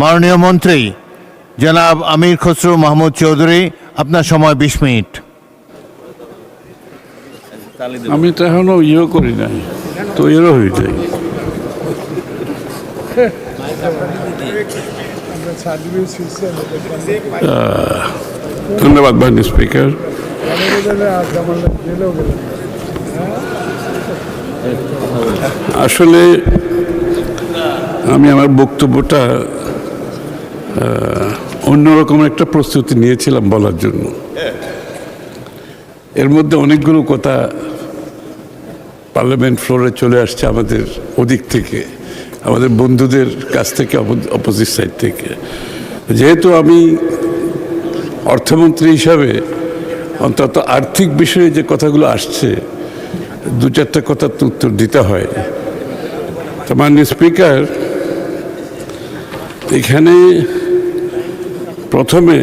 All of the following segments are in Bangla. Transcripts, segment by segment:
মাননীয় মন্ত্রী জনাব আমির খসরু মাহমুদ চৌধুরী, আপনার সময় 20 মিনিট। আমি তো এখনো করি নাই, তো এরও হয়ে যায়। ধন্যবাদ মাননীয় স্পিকার। আসলে আমি আমার বক্তব্যটা অন্যরকম একটা প্রস্তুতি নিয়েছিলাম বলার জন্য। এর মধ্যে অনেকগুলো কথা পার্লামেন্ট ফ্লোরে চলে আসছে আমাদের ওদিক থেকে, আমাদের বন্ধুদের কাছ থেকে, অপোজিট সাইড থেকে। যেহেতু আমি অর্থমন্ত্রী হিসাবে অন্তত আর্থিক বিষয়ে যে কথাগুলো আসছে দু চারটা কথার তো উত্তর দিতে হয়। তো মাননীয় স্পিকার, এখানে প্রথমে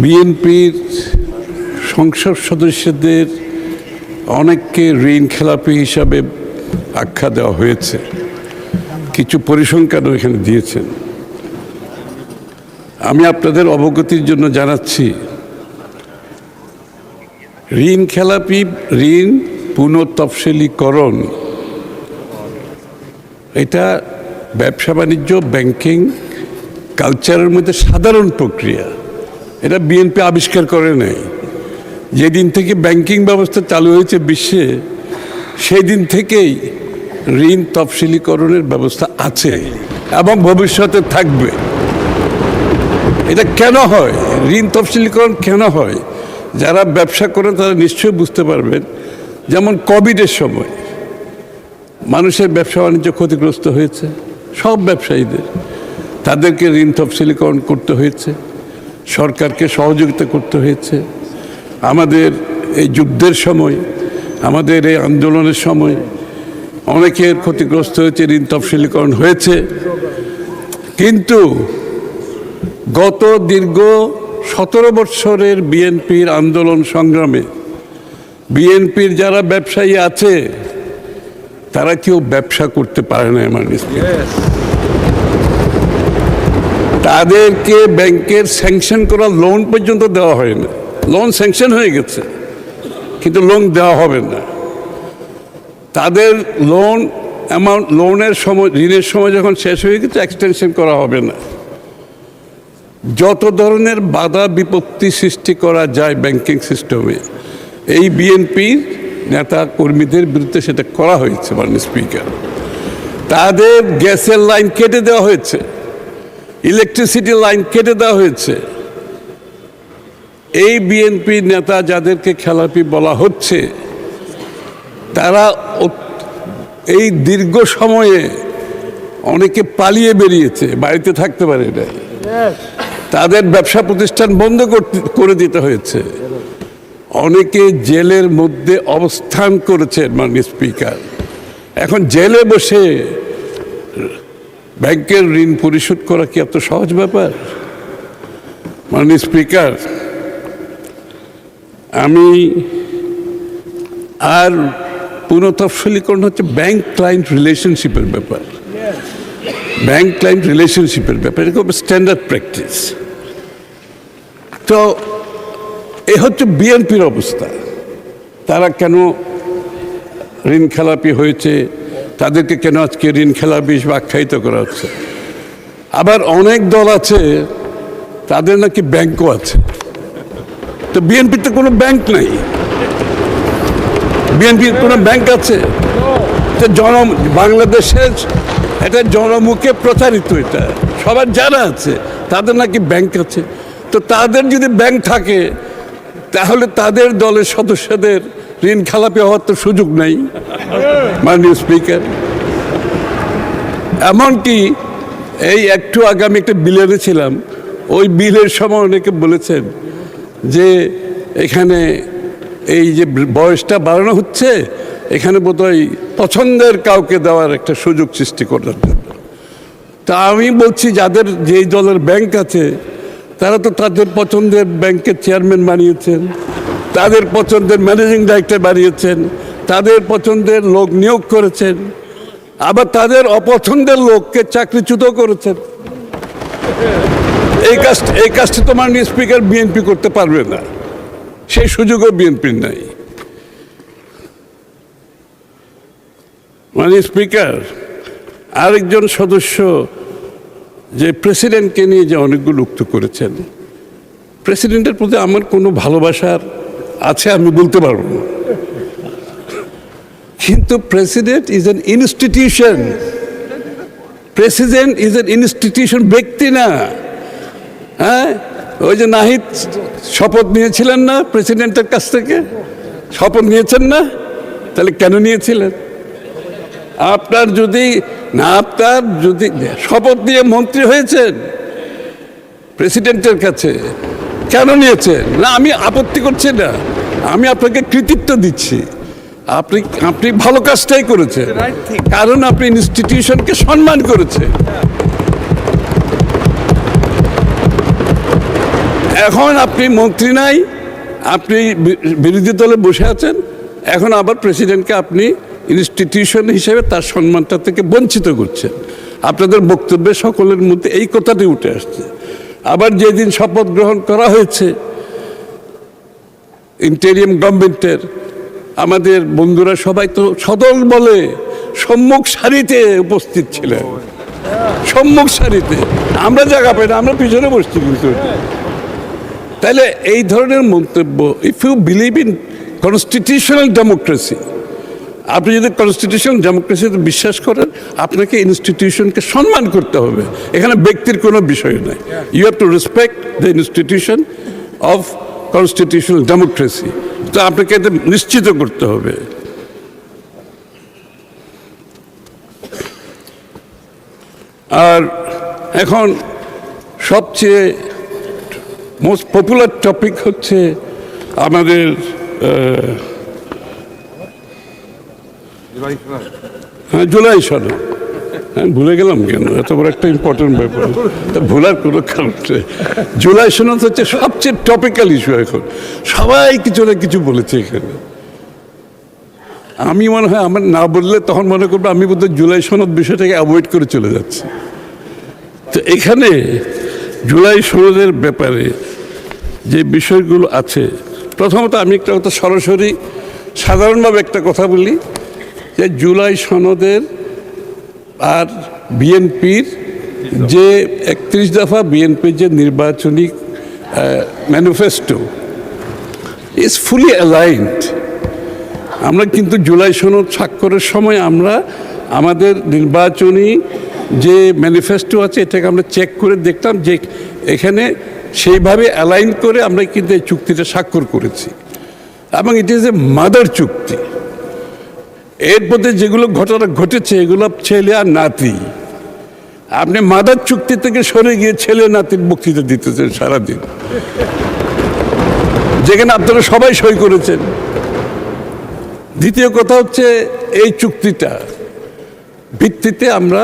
বিএনপির সংসদ সদস্যদের অনেককে ঋণ খেলাপি হিসাবে আখ্যা দেওয়া হয়েছে, কিছু পরিসংখ্যানও এখানে দিয়েছেন। আমি আপনাদের অবগতির জন্য জানাচ্ছি, ঋণ খেলাপি, ঋণ পুনঃতফসিলীকরণ এটা ব্যবসা বাণিজ্য, ব্যাংকিং কালচারের মধ্যে সাধারণ প্রক্রিয়া। এটা বিএনপি আবিষ্কার করে নাই। যেদিন থেকে ব্যাংকিং ব্যবস্থা চালু হয়েছে বিশ্বে, সেই দিন থেকেই ঋণ তফসিলীকরণের ব্যবস্থা আছে এবং ভবিষ্যতে থাকবে। এটা কেন হয়, ঋণ তফসিলীকরণ কেন হয়, যারা ব্যবসা করেন তারা নিশ্চয়ই বুঝতে পারবেন। যেমন কোভিডের সময় মানুষের ব্যবসা বাণিজ্য ক্ষতিগ্রস্ত হয়েছে, সব ব্যবসায়ীদের, তাদেরকে ঋণ তফসিলীকরণ করতে হয়েছে, সরকারকে সহযোগিতা করতে হয়েছে। আমাদের এই যুদ্ধের সময়, আমাদের এই আন্দোলনের সময় অনেকের ক্ষতিগ্রস্ত হয়েছে, ঋণ তফসিলীকরণ হয়েছে। কিন্তু গত দীর্ঘ 17 বৎসরের বিএনপির আন্দোলন সংগ্রামে বিএনপির যারা ব্যবসায়ী আছে তারা কেউ ব্যবসা করতে পারে না। তাদেরকে ব্যাংকের স্যাংশন করা লোন পর্যন্ত দেওয়া হয় না। লোন স্যাংশন হয়ে গেছে কিন্তু লোন দেওয়া হবে না। তাদের লোন অ্যামাউন্ট, লোনের সময়, ঋণের সময় যখন শেষ হয়ে গেছে, এক্সটেনশন করা হবে না। যত ধরনের বাধা বিপত্তি সৃষ্টি করা যায় ব্যাংকিং সিস্টেমে, এই বিএনপির নেতা কর্মীদের বিরুদ্ধে সেটা করা হয়েছে। মাননীয় স্পিকার, তাদের গ্যাসের লাইন কেটে দেওয়া হয়েছে, ইলেকট্রিসিটি লাইন কেটে দেওয়া হয়েছে। এই বিএনপি নেতা যাদেরকে খেলাপি বলা হচ্ছে, তারা এই দীর্ঘ সময়ে অনেকে পালিয়ে বেরিয়েছে, বাড়িতে থাকতে পারে না, তাদের ব্যবসা প্রতিষ্ঠান বন্ধ করে দিতে হয়েছে। অনেকে জেলের মধ্যে অবস্থান করেছেন। মাননীয় স্পিকার, এখন জেলে বসে ব্যাংকের ঋণ পরিশোধ করা কি এত সহজ ব্যাপার? মাননীয় স্পিকার, আমি আর পুনঃতফসিলীকরণ হচ্ছে ব্যাংক ক্লায়েন্ট রিলেশনশিপের ব্যাপার। ব্যাংক ক্লায়েন্ট রিলেশনশিপের ব্যাপার, এটা খুব স্ট্যান্ডার্ড প্র্যাকটিস। তো এই হচ্ছে বিএনপির অবস্থা। তারা কেন ঋণ খেলাপি হয়েছে, তাদেরকে কেন আজকে ঋণ খেলাপি হিসেবে আখ্যায়িত করা হচ্ছে। আবার অনেক দল আছে তাদের নাকি ব্যাংকও আছে। তো বিএনপির তো কোনো ব্যাংক নাই। বিএনপির কোনো ব্যাংক আছে? বাংলাদেশের এটা জনমুখে প্রচারিত, এটা সবার জানা আছে তাদের নাকি ব্যাংক আছে। তো তাদের যদি ব্যাংক থাকে তাহলে তাদের দলের সদস্যদের ঋণ খেলাপি হওয়ার তো সুযোগ নাই। মাননীয় স্পিকার, এমনকি এই একটু আগে আমি একটা বিল এনেছিলাম, ওই বিলের সময় অনেকে বলেছেন যে এখানে এই যে বয়সটা বাড়ানো হচ্ছে, এখানে বোধহয় পছন্দের কাউকে দেওয়ার একটা সুযোগ সৃষ্টি করার জন্য। তা আমি বলছি, যাদের যেই দলের ব্যাংক আছে তারা তো তাদের পছন্দের ব্যাংকের চেয়ারম্যান বানিয়েছেন, তাদের পছন্দের ম্যানেজিং ডাইরেক্টর বানিয়েছেন, তাদের পছন্দের লোক নিয়োগ করেছেন। আবার তাদের অপছন্দের লোককে চাকরিচ্যুত করেছেন। এই কাজটি তো মাননীয় স্পিকার বিএনপি করতে পারবে না, সেই সুযোগও বিএনপির নাই। মাননীয় স্পিকার, আরেকজন সদস্য যে প্রেসিডেন্টকে নিয়ে যে অনেকগুলো উক্ত করেছেন, প্রেসিডেন্টের প্রতি আমার কোনো ভালোবাসার আছে আমি বলতে পারবো না, কিন্তু president is an institution. President is an institution, ব্যক্তি না। হ্যাঁ, ওই যে নাহিদ শপথ নিয়েছিলেন না প্রেসিডেন্টের কাছ থেকে, শপথ নিয়েছেন না? তাহলে কেন নিয়েছিলেন? আপনার যদি শপথ নিয়ে মন্ত্রী হয়েছেন প্রেসিডেন্টের কাছে, কেন নিয়েছেন? না, আমি আপত্তি করছি না, আমি আপনাকে কৃতিত্ব দিচ্ছি। আপনি ভালো কাজটাই করেছেন, কারণ আপনি ইনস্টিটিউশনকে সম্মান করেছেন। এখন আপনি মন্ত্রী নাই, আপনি বিরোধী দলে বসে আছেন, এখন আবার প্রেসিডেন্টকে আপনি ইনস্টিটিউশন হিসেবে তার সম্মানটা থেকে বঞ্চিত করছেন। আপনাদের বক্তব্যে সকলের মধ্যে এই কথাটি উঠে আসছে। আবার যেদিন শপথ গ্রহণ করা হয়েছে ইন্টেরিয়াম গভর্নমেন্টের, আমাদের বন্ধুরা সবাই তো সদল বলে সম্মুখ সারিতে উপস্থিত ছিলেন, সম্মুখ সারিতে। আমরা জায়গা পাই না, আমরা পিছনে বসছি। কিন্তু তাহলে এই ধরনের মন্তব্য, if you believe in constitutional democracy, আপনি যদি কনস্টিটিউশনাল ডেমোক্রেসিতে বিশ্বাস করেন, আপনাকে ইনস্টিটিউশনকে সম্মান করতে হবে। এখানে ব্যক্তির কোনো বিষয় নাই। You have to respect the institution of constitutional democracy. তো আপনাকে এটা নিশ্চিত করতে হবে। আর এখন সবচেয়ে মোস্ট পপুলার টপিক হচ্ছে আমাদের জুলাই সনদ। ভুলে গেলাম কেন? এত বড় একটা ইম্পর্টেন্ট ব্যাপার, ভুলার কোনো কারণ নেই। জুলাই সনদ হচ্ছে সবচেয়ে টপিক্যাল ইস্যু এখন। সবাই কিছু না কিছু বলেছে এখানে। আমি মনে হয় আমার না বললে তখন মনে করবো আমি বোধহয় জুলাই সনদ বিষয়টাকে অ্যাভয়েড করে চলে যাচ্ছি। তো এখানে জুলাই সনদের ব্যাপারে যে বিষয়গুলো আছে, প্রথমত আমি একটা কথা সরাসরি সাধারণভাবে একটা কথা বলি, যে জুলাই সনদের আর বিএনপির যে 31 দফা বিএনপির যে নির্বাচনী ম্যানিফেস্টো ইজ ফুলি অ্যালাইনড। আমরা কিন্তু জুলাই সনদ স্বাক্ষরের সময় আমরা আমাদের নির্বাচনী যে ম্যানিফেস্টো আছে এটাকে আমরা চেক করে দেখলাম যে এখানে সেইভাবে অ্যালাইন করে আমরা কিন্তু এই চুক্তিটা স্বাক্ষর করেছি, এবং ইট ইজ এ মাদার চুক্তি। এর মধ্যে যেগুলো ঘটনা ঘটেছে এগুলো ছেলে আর নাতি। আপনি মাদার চুক্তি থেকে সরে গিয়ে ছেলে নাতির বক্তৃতা দিতেছেন সারাদিন, যেখানে আপনারা সবাই সই করেছেন। দ্বিতীয় কথা হচ্ছে, এই চুক্তিটা ভিত্তিতে আমরা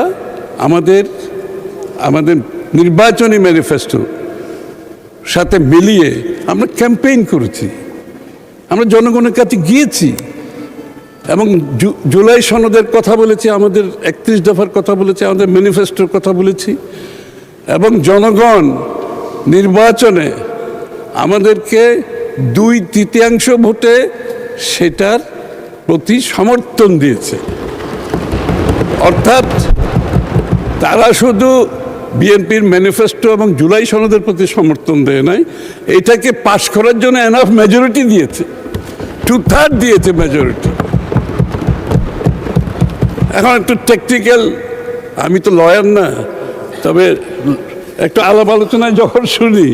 আমাদের নির্বাচনী ম্যানিফেস্টো সাথে মিলিয়ে আমরা ক্যাম্পেইন করেছি, আমরা জনগণের কাছে গিয়েছি এবং জুলাই সনদের কথা বলেছি, আমাদের 31 দফার কথা বলেছি, আমাদের ম্যানিফেস্টোর কথা বলেছি, এবং জনগণ নির্বাচনে আমাদেরকে 2/3 ভোটে সেটার প্রতি সমর্থন দিয়েছে। অর্থাৎ তারা শুধু বিএনপির ম্যানিফেস্টো এবং জুলাই সনদের প্রতি সমর্থন দেয় নাই, এটাকে পাশ করার জন্য এনাফ মেজরিটি দিয়েছে, 2/3 দিয়েছে মেজরিটি। এখন একটু টেকনিক্যাল, আমি তো লয়ার না, তবে একটু আলাপ আলোচনায় যখন শুনি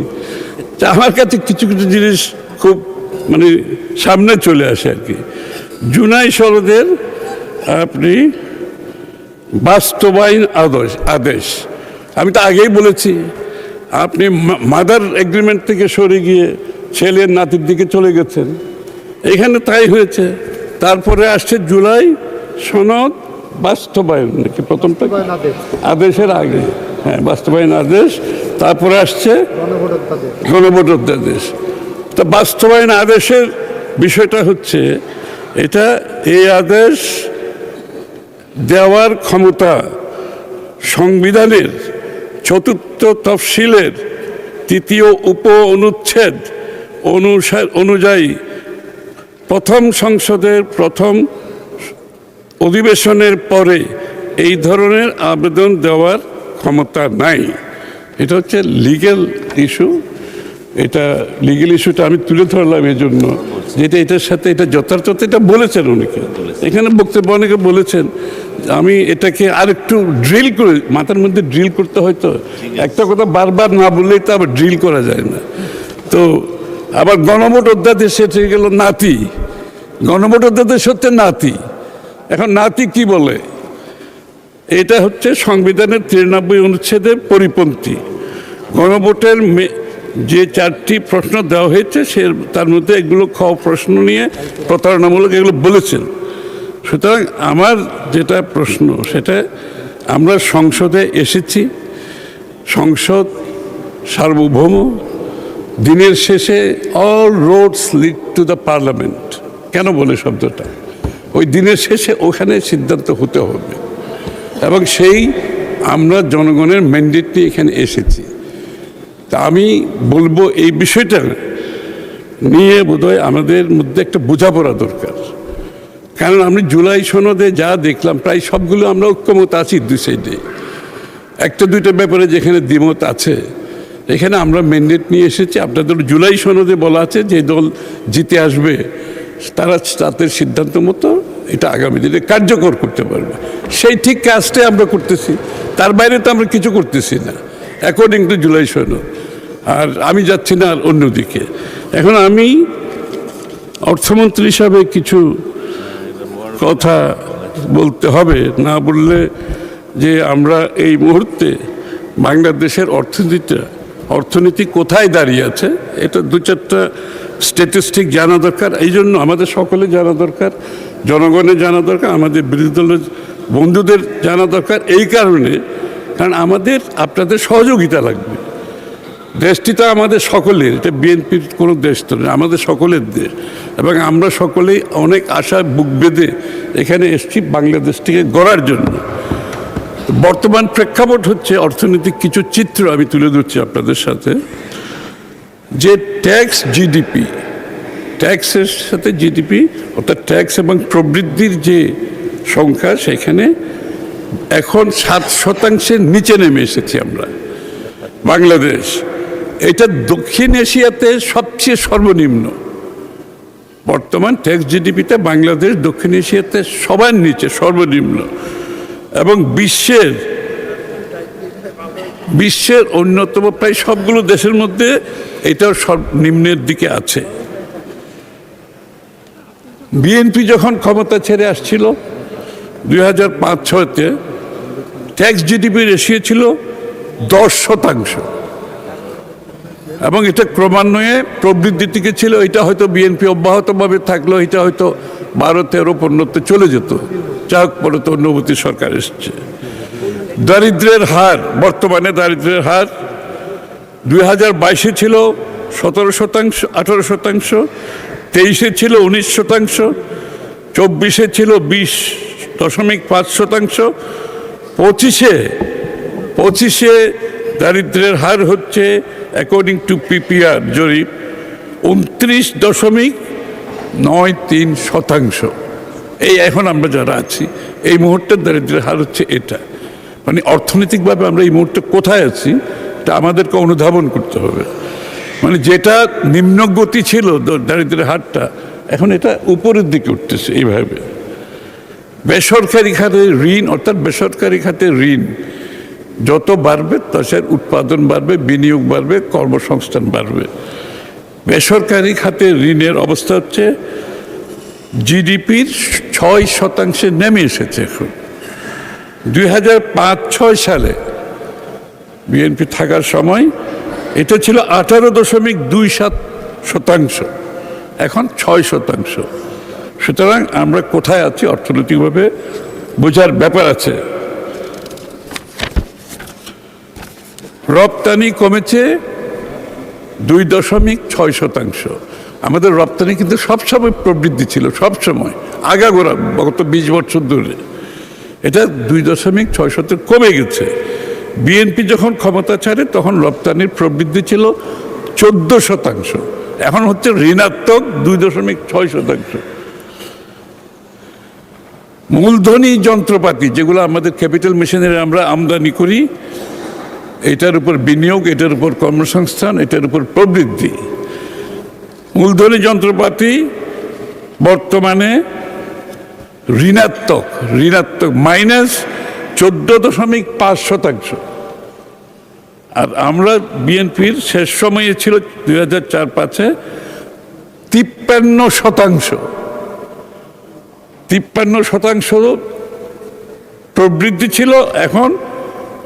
আমার কাছে কিছু কিছু জিনিস খুব সামনে চলে আসে আর কি। জুলাই সনদের আপনি বাস্তবায়ন আদেশ, আমি তো আগেই বলেছি, আপনি মাদার এগ্রিমেন্ট থেকে সরে গিয়ে ছেলের নাতির দিকে চলে গেছেন, এখানে তাই হয়েছে। তারপরে আসছে জুলাই সনদ বাস্তবায়ন, নাকি প্রথমটা আদেশের আগে, হ্যাঁ বাস্তবায়ন আদেশ, তারপরে আসছে গণভোটাধ্যাদেশ। তো বাস্তবায়ন আদেশের বিষয়টা হচ্ছে এটা, এই আদেশ দেওয়ার ক্ষমতা সংবিধানের ৪র্থ তফসিলের ৩য় উপ অনুচ্ছেদ অনুযায়ী প্রথম সংসদের প্রথম অধিবেশনের পরে এই ধরনের আবেদন দেওয়ার ক্ষমতা নাই। এটা হচ্ছে লিগ্যাল ইস্যু। এটা লিগ্যাল ইস্যুটা আমি তুলে ধরলাম এই জন্য, যেটা এটার সাথে এটা যথার্থ, এটা বলেছেন অনেকে এখানে বক্তব্য, অনেকে বলেছেন। আমি এটাকে আরেকটু ড্রিল করে মাথার মধ্যে ড্রিল করতে হয়তো, একটা কথা বারবার না বললেই তো আবার ড্রিল করা যায় না। তো আবার গণভোট অধ্যাদেশ হয়ে গেল নাতি, গণভোট অধ্যাদেশ হচ্ছে নাতি। এখন নাতি কি বলে? এটা হচ্ছে সংবিধানের 93 অনুচ্ছেদের পরিপন্থী। গণভোটের যে 4টি প্রশ্ন দেওয়া হয়েছে তার মধ্যে এগুলো প্রশ্ন নিয়ে প্রতারণামূলক এগুলো বলেছেন। সুতরাং আমার যেটা প্রশ্ন, সেটা আমরা সংসদে এসেছি, সংসদ সার্বভৌম, দিনের শেষে all Rhodes lead to the parliament. কেন বলে শব্দটা? ওই দিনের শেষে ওখানে সিদ্ধান্ত হতে হবে, এবং সেই আমরা জনগণের ম্যান্ডেট নিয়ে এখানে এসেছি। তা আমি বলবো এই বিষয়টা নিয়ে বোধহয় আমাদের মধ্যে একটা বোঝাপড়া দরকার। কারণ আমি জুলাই সনদে যা দেখলাম প্রায় সবগুলো আমরা ঐক্যমত আছি দুই সাইডে। একটা দুইটা ব্যাপারে যেখানে দ্বিমত আছে, এখানে আমরা ম্যান্ডেট নিয়ে এসেছি। আপনাদের জুলাই সনদে বলা আছে যে দল জিতে আসবে তারা তাদের সিদ্ধান্ত মতো এটা আগামী দিনে কার্যকর করতে পারবে। সেই ঠিক কাজটাই আমরা করতেছি, তার বাইরে তো আমরা কিছু করতেছি না অ্যাকর্ডিং টু জুলাই সনদ। আর আমি যাচ্ছি না আর অন্যদিকে। এখন আমি অর্থমন্ত্রী হিসাবে কিছু কথা বলতে হবে, না বললে যে আমরা এই মুহূর্তে বাংলাদেশের অর্থনীতি কোথায় দাঁড়িয়ে আছে এটা 2-4টা স্ট্যাটিস্টিক জানা দরকার। এই জন্য আমাদের সকলে জানা দরকার, জনগণের জানা দরকার, আমাদের বিরোধী দলের বন্ধুদের জানা দরকার। এই কারণে, কারণ আমাদের আপনাদের সহযোগিতা লাগবে। দেশটি তো আমাদের সকলের, এটা বিএনপির কোনো দেশ তো নয়, আমাদের সকলের দেশ। এবং আমরা সকলেই অনেক আশা বুক বেঁধে এখানে এসেছি বাংলাদেশটিকে গড়ার জন্য। বর্তমান প্রেক্ষাপট হচ্ছে অর্থনৈতিক কিছু চিত্র আমি তুলে ধরছি আপনাদের সাথে। যে ট্যাক্স জিডিপি, ট্যাক্সের সাথে জিডিপি অর্থাৎ ট্যাক্স এবং প্রবৃদ্ধির যে সংখ্যা, সেখানে এখন 7% নিচে নেমে এসেছি আমরা বাংলাদেশ। এটা দক্ষিণ এশিয়াতে সবচেয়ে সর্বনিম্ন। বর্তমান ট্যাক্স জিডিপিতে বাংলাদেশ দক্ষিণ এশিয়াতে সবার নিচে, সর্বনিম্ন। এবং বিশ্বের অন্যতম প্রায় সবগুলো দেশের মধ্যে এটাও সর্বনিম্নের দিকে আছে। বিএনপি যখন ক্ষমতা ছেড়ে আসছিল 2005-06-তে, ট্যাক্স জিডিপি রেশিও ছিল 10%, এবং এটা ক্রমান্বয়ে প্রবৃদ্ধির দিকে ছিল। এটা হয়তো বিএনপি অব্যাহতভাবে থাকলো, এটা হয়তো 12-13 চলে যেত। যাক, পরে তো অন্যবর্তী সরকার এসছে। দারিদ্র্যের হার, বর্তমানে দারিদ্র্যের হার 2022-এ ছিল 17%, 18%, 23-এ ছিল 19%, 24-এ ছিল 20.5%, 25-এ দারিদ্র্যের হার হচ্ছে অ্যাকর্ডিং টু পিপিআর জরিপ 29.93%। এই এখন আমরা যারা আছি এই মুহূর্তের দারিদ্র্যের হার হচ্ছে এটা। মানে অর্থনৈতিকভাবে আমরা এই মুহূর্তে কোথায় আছি এটা আমাদেরকে অনুধাবন করতে হবে। মানে যেটা নিম্নগতি ছিল দারিদ্র্যের হারটা, এখন এটা উপরের দিকে উঠতেছে এইভাবে। বেসরকারি খাতে ঋণ, অর্থাৎ বেসরকারি খাতে ঋণ যত বাড়বে দেশের উৎপাদন বাড়বে, বিনিয়োগ বাড়বে, কর্মসংস্থান বাড়বে। বেসরকারি খাতে ঋণের অবস্থা হচ্ছে জিডিপির 6% নেমে এসেছে এখন। 2005-06 সালে বিএনপি থাকার সময় এটা ছিল 18.27%, এখন 6%। সুতরাং আমরা কোথায় আছি অর্থনৈতিকভাবে বোঝার ব্যাপার আছে। রপ্তানি কমেছে 2.6%। আমাদের রপ্তানি কিন্তু সবসময় প্রবৃদ্ধি ছিল, সবসময় আগাগোড়া গত 20 বছর ধরে। এটা 2.6% কমে গেছে। বিএনপি যখন ক্ষমতা ছাড়ে তখন রপ্তানির প্রবৃদ্ধি ছিল 14%, এখন হচ্ছে ঋণাত্মক 2.6%। মূলধনী যন্ত্রপাতি যেগুলো আমাদের ক্যাপিটাল মেশিনারি আমরা আমদানি করি, এটার উপর বিনিয়োগ, এটার উপর কর্মসংস্থান, এটার উপর প্রবৃদ্ধি। মূলধনী যন্ত্রপাতি বর্তমানে ঋণাত্মক -14.5%। আর আমরা বিএনপির শেষ সময়ে ছিল 2004-05-এ 53% প্রবৃদ্ধি ছিল, এখন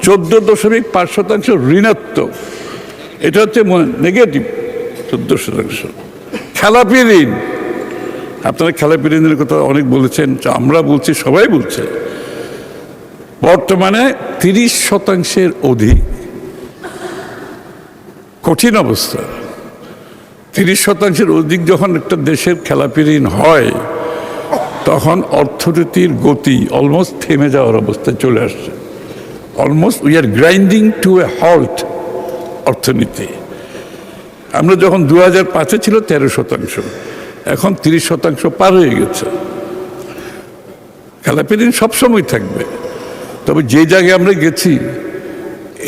14.5% ঋণাত্মক। এটা হচ্ছে নেগেটিভ 14%। খেলাপি ঋণ, আপনারা খেলাপি ঋণের কথা অনেক বলেছেন, আমরা বলছি, সবাই বলছে, বর্তমানে 30%-এর অধিক। কঠিন অবস্থা। 30%-এর অধিক যখন একটা দেশের খেলাপি ঋণ হয়, তখন অর্থনীতির গতি অলমোস্ট থেমে যাওয়ার অবস্থায় চলে আসছে। Almost we are grinding to a halt অর্থনীতি। আমরা যখন 2005-এ ছিল 13%, এখন 30% পার হয়ে গেছে। খেলাপি ঋণ সবসময় থাকবে, তবে যে জায়গায় আমরা গেছি,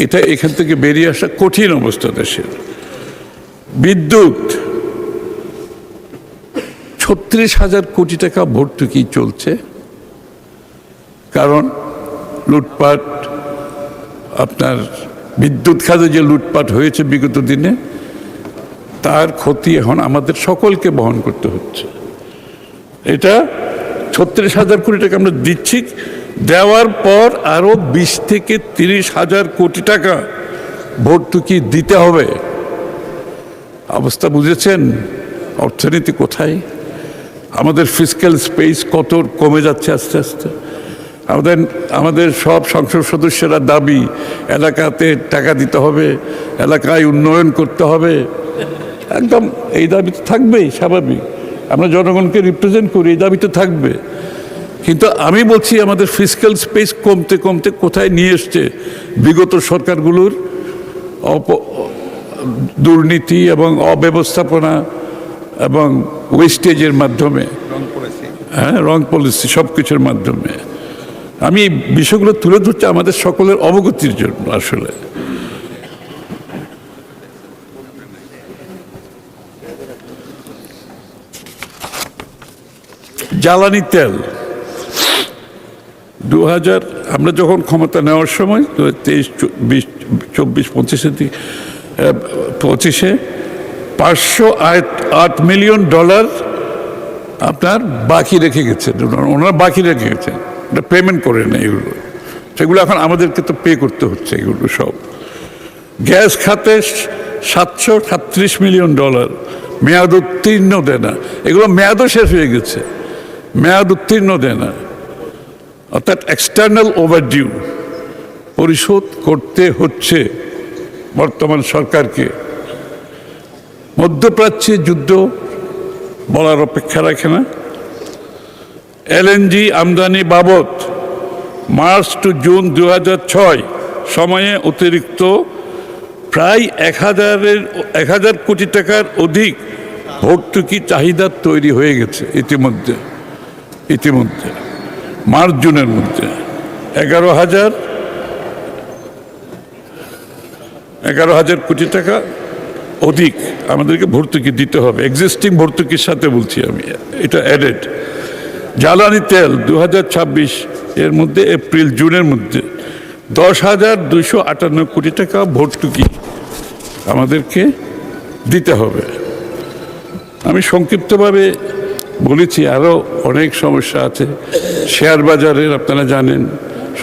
এটা এখান থেকে বেরিয়ে আসা কঠিন অবস্থা দেশের। বিদ্যুৎ 36,000 কোটি টাকা ভর্তুকি চলছে, কারণ লুটপাট, আপনার বিদ্যুৎ খাতে যে লুটপাট হয়েছে বিগত দিনে, তার ক্ষতি এখন আমাদের সকলকে বহন করতে হচ্ছে। এটা 36,000 কোটি টাকা আমরা দিচ্ছি, দেওয়ার পর আরো 20 থেকে 30,000 কোটি টাকা ভর্তুকি দিতে হবে। অবস্থা বুঝেছেন অর্থনীতি কোথায়? আমাদের ফিসক্যাল স্পেস কত কমে যাচ্ছে আস্তে আস্তে। আমাদের সব সংসদ সদস্যরা দাবি, এলাকাতে টাকা দিতে হবে, এলাকায় উন্নয়ন করতে হবে। একদম এই দাবি তো থাকবেই, স্বাভাবিক, আমরা জনগণকে রিপ্রেজেন্ট করি, এই দাবি তো থাকবে। কিন্তু আমি বলছি আমাদের ফিসক্যাল স্পেস কমতে কমতে কোথায় নিয়ে এসছে বিগত সরকারগুলোর দুর্নীতি এবং অব্যবস্থাপনা এবং ওয়েস্টেজের মাধ্যমে, হ্যাঁ, রং পলিসি, সব কিছুর মাধ্যমে। আমি বিষয়গুলো তুলে ধরছি আমাদের সকলের অবগতির জন্য। আসলে জ্বালানি তেল 2000 আমরা যখন ক্ষমতা নেওয়ার সময় 23-24-25-25-এর দিকে 25-এ $508 মিলিয়ন আপনার বাকি রেখে গেছেন, ওনারা বাকি রেখে গেছেন, এটা পেমেন্ট করে না। এগুলো সেগুলো এখন আমাদেরকে তো পে করতে হচ্ছে এগুলো সব। গ্যাস খাতে $737 মিলিয়ন মেয়াদ উত্তীর্ণ দেয় না, এগুলো মেয়াদও শেষ হয়ে গেছে, মেয়াদ উত্তীর্ণ দেয় না, অর্থাৎ এক্সটার্নাল ওভারডিউ পরিশোধ করতে হচ্ছে বর্তমান সরকারকে। মধ্যপ্রাচ্যে যুদ্ধ বলার অপেক্ষা রাখে না। এলএনজি আমদানি বাবদ মার্চ টু জুন 2006 সময়ে অতিরিক্ত প্রায় 1,000 কোটি টাকার অধিক ভর্তুকি চাহিদা তৈরি হয়ে গেছে ইতিমধ্যে মার্চ জুনের মধ্যে 11,000 কোটি টাকা অধিক আমাদেরকে ভর্তুকি দিতে হবে, এক্সিস্টিং ভর্তুকির সাথে বলছি আমি, এটা অ্যাডেড। জ্বালানি তেল 2026 এর মধ্যে এপ্রিল জুনের মধ্যে 10,258 কোটি টাকা ভর্তুকি আমাদেরকে দিতে হবে। আমি সংক্ষিপ্তভাবে বলেছি, আরও অনেক সমস্যা আছে। শেয়ার বাজারের আপনারা জানেন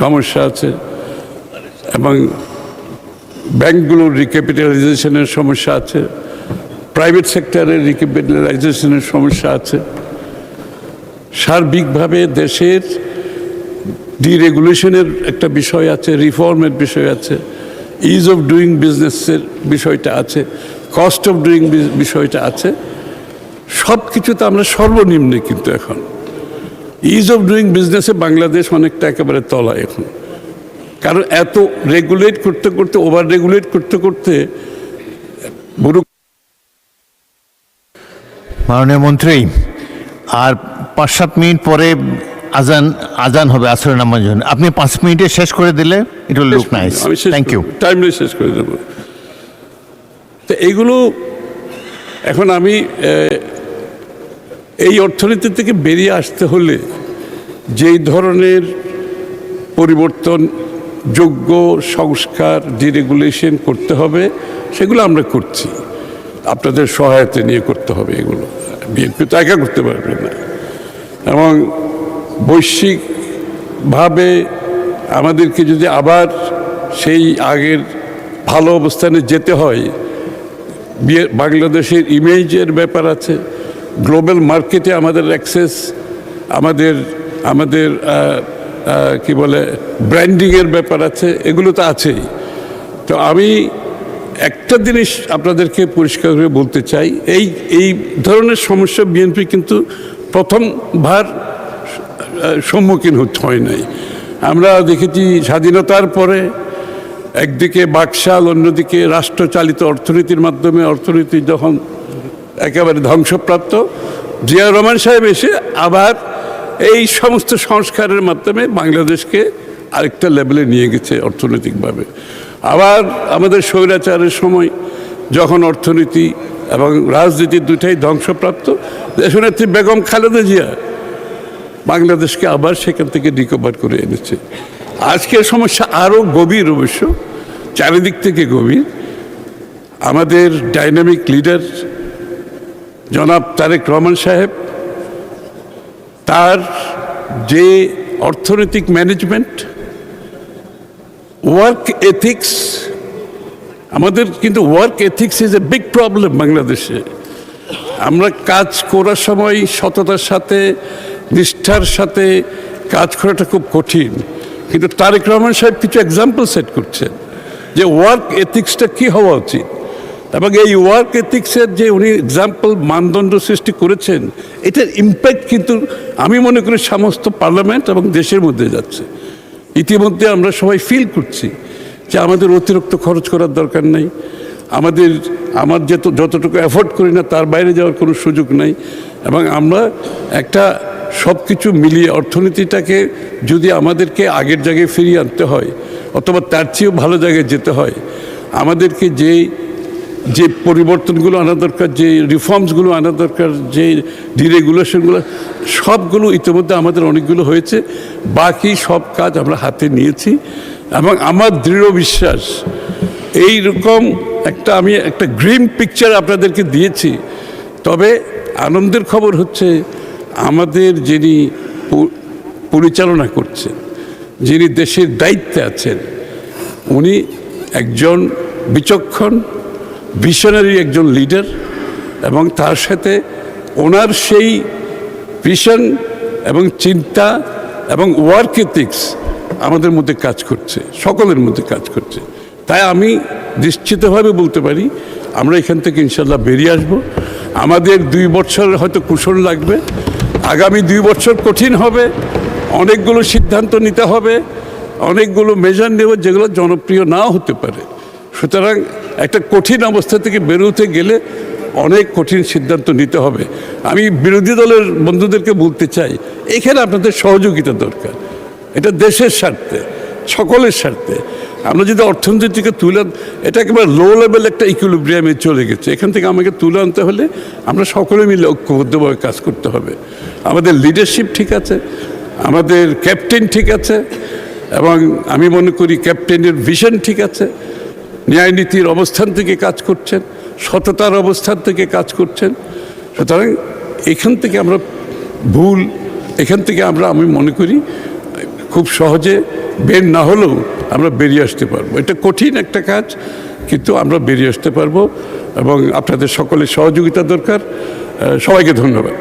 সমস্যা আছে, এবং ব্যাংকগুলোর রিক্যাপিটালাইজেশনের সমস্যা আছে, প্রাইভেট সেক্টরের রিক্যাপিটালাইজেশনের সমস্যা আছে। সার্বিকভাবে দেশের ডিরেগুলেশনের একটা বিষয় আছে, রিফর্মের বিষয় আছে, ইজ অফ ডুইং বিজনেসের বিষয়টা আছে, কস্ট অফ ডুইং বিষয়টা আছে। সব কিছুতে আমরা সর্বনিম্নে কিন্তু এখন ইজ অফ ডুইং বিজনেসে বাংলাদেশ অনেকটা একেবারে তলায় এখন, কারণ এত রেগুলেট করতে করতে, ওভার রেগুলেট করতে করতে মাননীয় মন্ত্রী, আর 5-7 মিনিট পরে আজান হবে আসরের নামাজের জন্য। আপনি 5 মিনিটে শেষ করে দিলে it will look nice. Thank you. Timely শেষ করে দেব। তো এইগুলো এখন আমি এই অর্থনীতি থেকে বেরিয়ে আসতে হলে যেই ধরনের পরিবর্তন, যোগ্য সংস্কার, ডিরেগুলেশন করতে হবে, সেগুলো আমরা করছি। আপনাদের সহায়তা নিয়ে করতে হবে। এগুলো বিএনপি তো একা করতে পারবে না, এবং বৈশ্বিকভাবে আমাদেরকে যদি আবার সেই আগের ভালো অবস্থানে যেতে হয়, বাংলাদেশের ইমেজের ব্যাপার আছে, গ্লোবাল মার্কেটে আমাদের অ্যাক্সেস, আমাদের কি বলে ব্র্যান্ডিংয়ের ব্যাপার আছে, এগুলো তো আছেই। তো আমি একটা জিনিস আপনাদেরকে পরিষ্কার করে বলতে চাই, এই ধরনের সমস্যা বিএনপি কিন্তু প্রথমবার সম্মুখীন হয় নাই। আমরা দেখেছি স্বাধীনতার পরে একদিকে বাকশাল, অন্যদিকে রাষ্ট্রচালিত অর্থনীতির মাধ্যমে অর্থনীতি যখন একেবারে ধ্বংসপ্রাপ্ত, জিয়া রহমান সাহেব এসে আবার এই সমস্ত সংস্কারের মাধ্যমে বাংলাদেশকে আরেকটা লেভেলে নিয়ে গেছে অর্থনৈতিকভাবে। আবার আমাদের স্বৈরাচারের সময় যখন অর্থনীতি এবং রাজনীতি দুটাই ধ্বংসপ্রাপ্ত, দেশনেত্রী বেগম খালেদা জিয়া বাংলাদেশকে আবার সেখান থেকে রিকভার করে এনেছে। আজকের সমস্যা আরও গভীর, অবশ্য চারিদিক থেকে গভীর। আমাদের ডাইনামিক লিডার জনাব তারেক রহমান সাহেব, তার যে অর্থনৈতিক ম্যানেজমেন্ট, ওয়ার্ক এথিক্স, আমাদের কিন্তু work ethics is a big problem বাংলাদেশে। আমরা কাজ করার সময় সততার সাথে, নিষ্ঠার সাথে কাজ করাটা খুব কঠিন, কিন্তু তারেক রহমান সাহেব কিছু এক্সাম্পল সেট করছেন যে ওয়ার্ক এথিক্সটা কী হওয়া উচিত, এবং এই ওয়ার্ক এথিক্সের যে উনি এক্সাম্পল মানদণ্ড সৃষ্টি করেছেন, এটার ইম্প্যাক্ট কিন্তু আমি মনে করি সমস্ত পার্লামেন্ট এবং দেশের মধ্যে যাচ্ছে। ইতিমধ্যে আমরা সবাই ফিল করছি যে আমাদের অতিরিক্ত খরচ করার দরকার নেই, আমার যতটুকু অ্যাফোর্ড করি না তার বাইরে যাওয়ার কোনো সুযোগ নাই, এবং আমরা একটা সব কিছু মিলিয়ে অর্থনীতিটাকে যদি আমাদেরকে আগের জায়গায় ফিরিয়ে আনতে হয়, অথবা তার চেয়েও ভালো জায়গায় যেতে হয়, আমাদেরকে যে পরিবর্তনগুলো আনা দরকার, যে রিফর্মসগুলো আনা দরকার, যে ডিরেগুলেশনগুলো, সবগুলো ইতিমধ্যে আমাদের অনেকগুলো হয়েছে। বাকি সব কাজ আমরা হাতে নিয়েছি, এবং আমার দৃঢ় বিশ্বাস এইরকম আমি একটা গ্রিন পিকচার আপনাদেরকে দিয়েছি। তবে আনন্দের খবর হচ্ছে, আমাদের যিনি পরিচালনা করছেন, যিনি দেশের দায়িত্বে আছেন, উনি একজন বিচক্ষণ, ভিশনারি একজন লিডার, এবং তার সাথে ওনার সেই ভিশন এবং চিন্তা এবং ওয়ার্ক এথিক্স আমাদের মধ্যে কাজ করছে, সকলের মধ্যে কাজ করছে। তাই আমি নিশ্চিতভাবে বলতে পারি আমরা এখান থেকে ইনশাল্লাহ বেরিয়ে আসব। আমাদের 2 বছর হয়তো কুশল লাগবে, আগামী 2 বছর কঠিন হবে, অনেকগুলো সিদ্ধান্ত নিতে হবে, অনেকগুলো মেজার নেব যেগুলো জনপ্রিয় নাও হতে পারে। সুতরাং একটা কঠিন অবস্থা থেকে বেরোতে গেলে অনেক কঠিন সিদ্ধান্ত নিতে হবে। আমি বিরোধী দলের বন্ধুদেরকে বলতে চাই, এখানে আপনাদের সহযোগিতা দরকার। এটা দেশের স্বার্থে, সকলের স্বার্থে। আমরা যদি অর্থনীতিকে এটা একেবারে লো লেভেল একটা ইকুইলিব্রিয়ামে চলে গেছে, এখান থেকে আমাকে তুলে আনতে হলে আমরা সকলে মিলে ঐক্যবদ্ধভাবে কাজ করতে হবে। আমাদের লিডারশিপ ঠিক আছে, আমাদের ক্যাপ্টেন ঠিক আছে, এবং আমি মনে করি ক্যাপ্টেনের ভিশন ঠিক আছে, ন্যায় নীতির অবস্থান থেকে কাজ করছেন, সততার অবস্থান থেকে কাজ করছেন। সুতরাং এখান থেকে আমরা আমি মনে করি খুব সহজে বের না হলেও আমরা বেরিয়ে আসতে পারবো। এটা কঠিন একটা কাজ, কিন্তু আমরা বেরিয়ে আসতে পারবো, এবং আপনাদের সকলের সহযোগিতা দরকার। সবাইকে ধন্যবাদ।